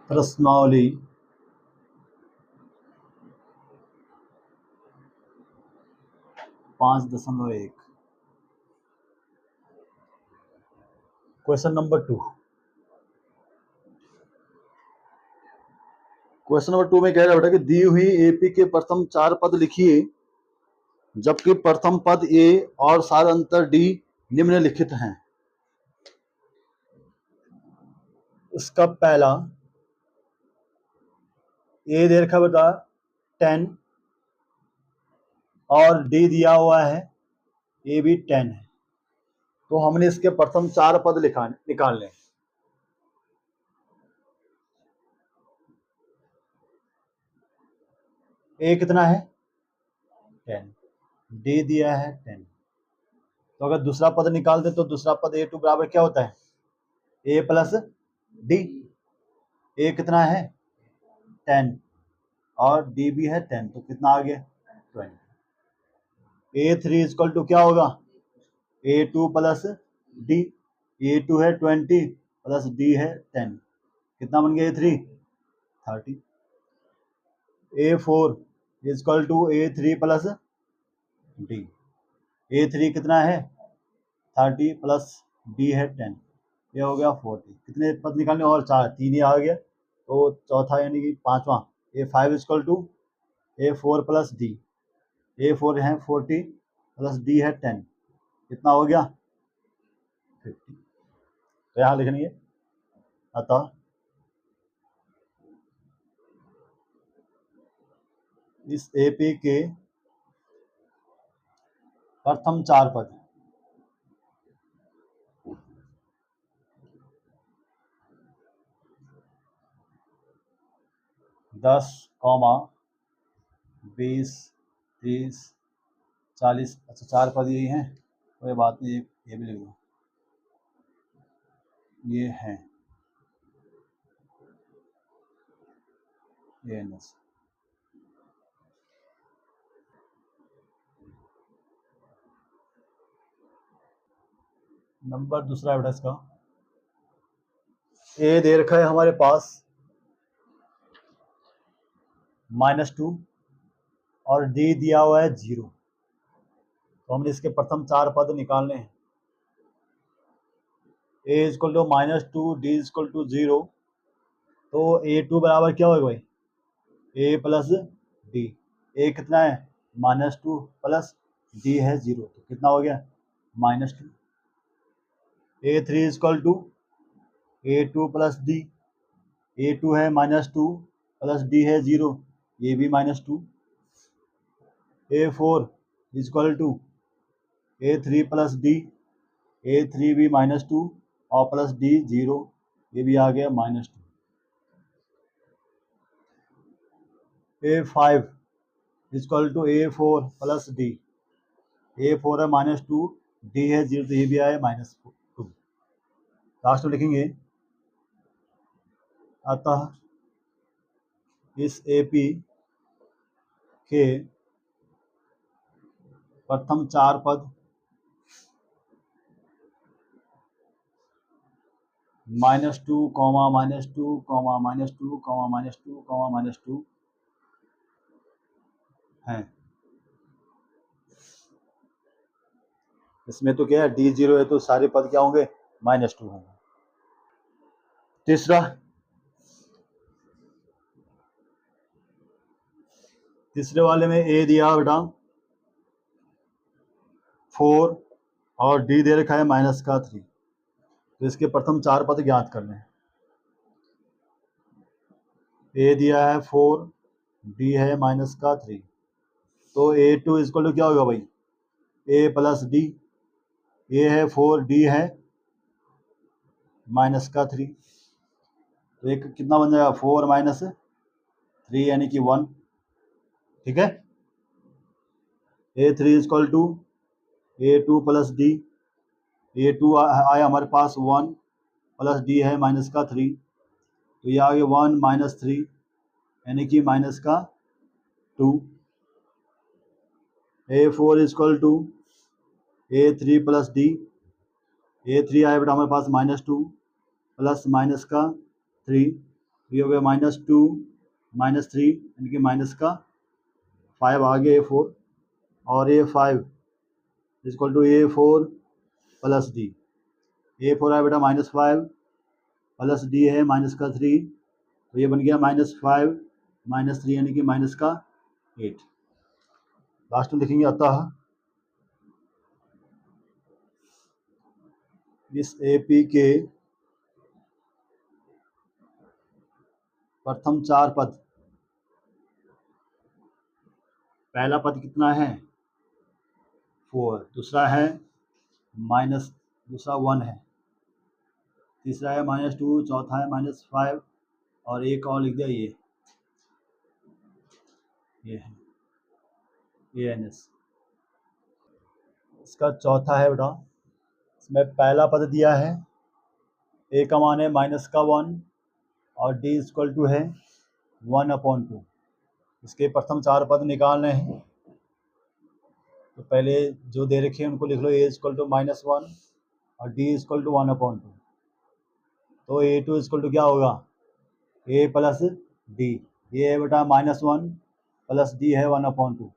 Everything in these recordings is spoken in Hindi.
प्रश्नावली 5.1 क्वेश्चन नंबर 2। क्वेश्चन नंबर 2 में कह रहा है बेटा कि दी हुई एपी के प्रथम 4 पद लिखिए जबकि प्रथम पद ए और सार अंतर डी निम्नलिखित हैं। इसका पहला ए दे रखा बेटा 10 और डी दिया हुआ है ए भी 10 है, तो हमने इसके प्रथम 4 पद निकालने। ए कितना है 10, डी दिया है 10, तो अगर दूसरा पद निकाल दे तो दूसरा पद ए टू बराबर क्या होता है ए प्लस डी। ए कितना है 10 और डी भी है 10, तो कितना आ गया 20। ए थ्री इक्वल टू क्या होगा A two plus D. A two है 20 प्लस डी है 10, कितना बन गया A three 30। A four equal to A three plus D. A three कितना है 30 प्लस डी है 10, ये हो गया 40। कितने पद निकालने और 4, 3 ही आ गया, तो चौथा यानी कि पांचवा A five equal to A four plus D. A four है 40 प्लस डी है 10, कितना हो गया 50। तो यहाँ लिखनी है अतः इस एपी के प्रथम 4 पद 10, 20, 30, 40, अच्छा 4 पद यही हैं, कोई बात नहीं, ये भी लिख दो, ये हैं ये नंबर दूसरा एड्रेस का ए दे रखा है हमारे पास -2 और डी दिया हुआ है 0, तो हमने इसके प्रथम 4 पद निकालने हैं। A equal to -2 D equal to 0, तो ए टू बराबर क्या होगा भाई ए प्लस डी। ए कितना है -2 प्लस डी है 0, तो कितना हो गया -2। A three equal to A two plus D. A two है -2 प्लस डी है 0, ये भी -2। A four equal to A three plus D. A three भी -2 और प्लस डी 0, ये भी आ गया -2। A five equal to A four plus D. A four है -2, डी है 0, तो ये भी आया -2। लास्ट में लिखेंगे अतः इस एपी के प्रथम 4 पद -2, -2, -2, -2, -2 हैं। इसमें तो क्या है डी 0 है, तो सारे पद क्या होंगे -2 होंगे। तीसरे वाले में ए दिया बेटा 4 और डी दे रखा है -3, तो इसके प्रथम 4 पद ज्ञात करने हैं। ए दिया है 4, डी है -3, तो ए टू इक्वल टू क्या होगा भाई ए प्लस डी। ए है 4, डी है -3, तो एक कितना बन जाएगा 4 -3 यानी कि 1, ठीक है। A three equal to A two plus D. A two आया हमारे पास 1 प्लस डी है -3, तो ये आ गया 1 -3 यानी कि -2। A four equal to A three plus D. A three आया बेटा हमारे पास -2 प्लस -3, ये हो गया -2 -3 यानी कि माइनस का 5 आगे A4 और A5 equal to A4 plus D। A4 है बेटा -5 प्लस D है -3, तो ये बन गया -5 -3 यानी कि -8। लास्ट में लिखेंगे अतः इस AP के प्रथम 4 पद, पहला पद कितना है 4, दूसरा है दूसरा 1 है, तीसरा है -2, चौथा है -5 और एक और लिख दिया ये है ANS। इसका चौथा है बेटा, इसमें पहला पद दिया है A का मान है -1 और D इक्वल टू है 1/2। इसके प्रथम 4 पद निकालने हैं, तो पहले जो दे रखे हैं उनको लिख लो। A इक्वल टू -1 और D इक्वल टू 1/2। तो A2 इक्वल टू क्या होगा A प्लस D। ये है बेटा -1 प्लस D है 1/2।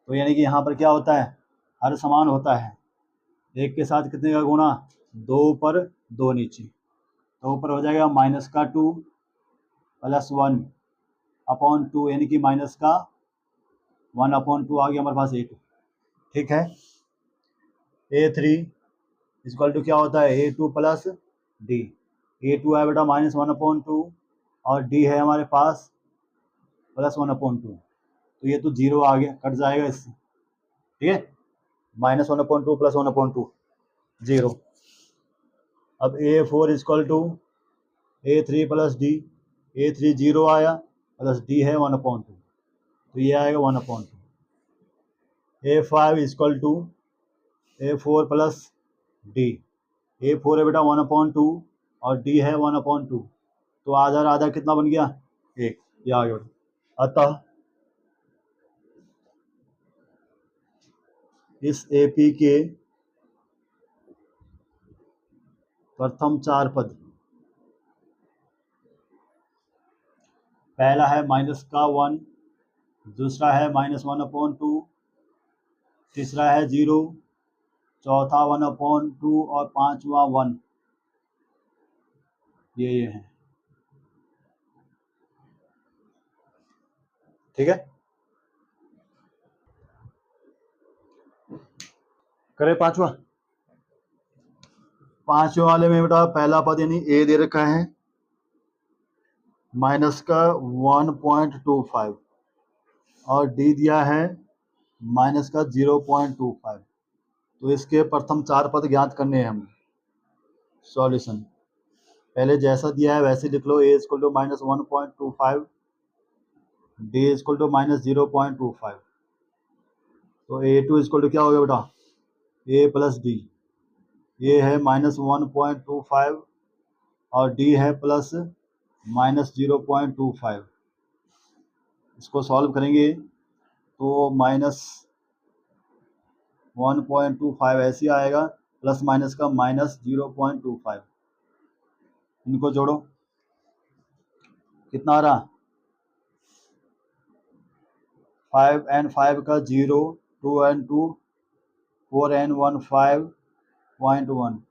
तो यानी कि यहाँ पर क्या होता है, हर समान होता है। एक के साथ कितने का गुणा, 2 ऊपर 2 नीचे, तो ऊपर हो जाएगा -2 प्लस 1/2 यानी कि -1/2 आ गया हमारे पास A2। ठीक है। A3 इक्वल टू क्या होता है A2 प्लस D। A2 है बेटा -1/2 और D है हमारे पास +1/2, तो ये तो 0 आ गया, कट जाएगा इससे। ठीक है, -1/2 प्लस 1/2 0। अब A4 equal to A3 plus D। A3 0 आया प्लस D है 1/2, तो ये आएगा 1/2। A5 equal to A4 plus D। A4 है बेटा 1/2 और D है 1/2, तो आधा आधा कितना बन गया 1, ये आ गया। अतः इस AP के प्रथम 4 पद, पहला है -1, दूसरा है -1/2, तीसरा है 0, चौथा 1/2 और पांचवा 1। ये है, ठीक है। करें पांचवा वाले में बेटा पहला पद यानी A दे रखा है -1.25 और D दिया है -0.25। तो इसके प्रथम 4 पद ज्ञात करने हैं हमें। सॉल्यूशन पहले जैसा दिया है वैसे लिख लो। A equal to -1.25, D equal to -0.25। तो A2 इक्वल टू क्या हो गया बेटा A प्लस D। ये है -1.25 और D है प्लस -0.25। इसको सॉल्व करेंगे तो -1.25 ऐसे आएगा, प्लस माइनस का -0.25। इनको जोड़ो, कितना आ रहा 5 and 5 का 0, 2 and 2 4 and 1 5.1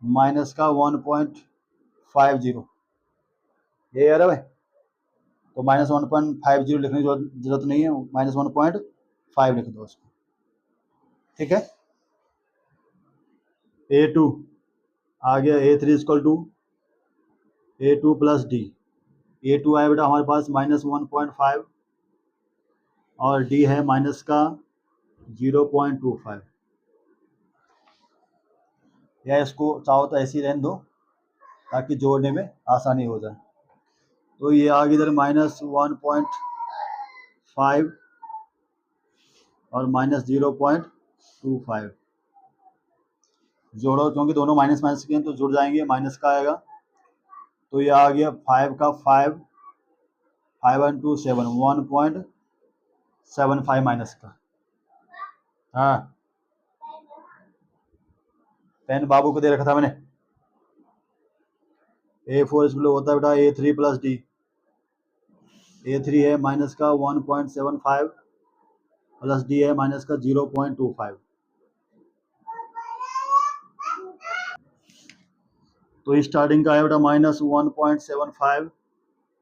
माइनस का 1.50। ये आ रहा भाई, तो -1.50 लिखने की जरूरत नहीं है, -1.5 लिख दो उसको। ठीक है। A2 आ गया A3 equal to A2 plus D। A2 आया बेटा हमारे पास -1.5 और D है माइनस का 0.25। या इसको चाहो तो ऐसे ही रहने दो ताकि जोड़ने में आसानी हो जाए। तो ये आ गया इधर -1.5 और -0.25। जोड़ो, क्योंकि दोनों माइनस माइनस के हैं तो जुड़ जाएंगे, माइनस का आएगा। तो ये आ गया 5 का 5 and 2 7 1.75 माइनस का। हाँ, पेन बाबू को दे रखा था मैंने। A4 इसको होता है बेटा A3 प्लस डी। A3 है माइनस का 1.75 प्लस डी है माइनस का 0.25। तो स्टार्टिंग का है बेटा -1.75,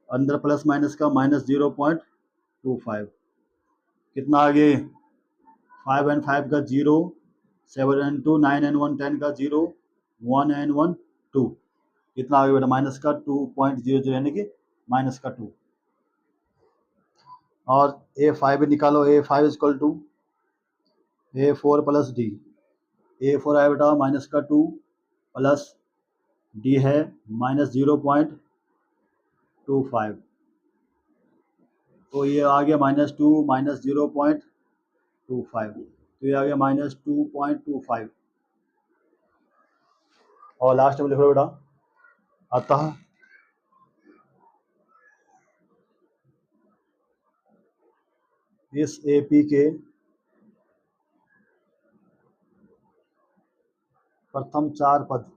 अंदर प्लस माइनस का -0.25। कितना आगे 5 and 5 का 0, 7 and 2 9 and 1 10 का 0, 1 and 1 2। कितना आगे बेटा माइनस का 2.00 यानी कि माइनस का 2। और A5 निकालो। A5 equal to A4 plus D. A4 है बेटा माइनस का 2 प्लस डी है -0.25। तो ये आ गया -2 -0.25। तो ये आ गया -2.25। और लास्ट में लिखो बेटा अतः इस AP के प्रथम 4 पद,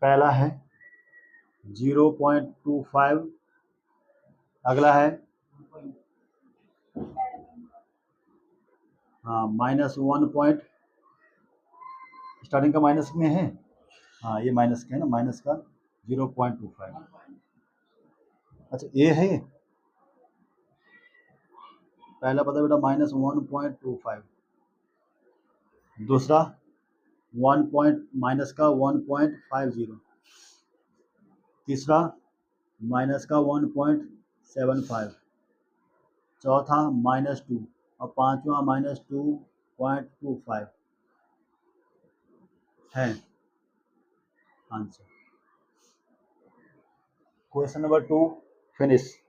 पहला है 0.25, अगला है हाँ -1 स्टार्टिंग का माइनस में है। हाँ ये माइनस का है ना, माइनस का 0.25। अच्छा ये है पहला पता बेटा -1.25, दूसरा माइनस का 1.50, तीसरा माइनस का 1.75, चौथा -2 और पांचवा -2.25 है आंसर। Question number 2 finish.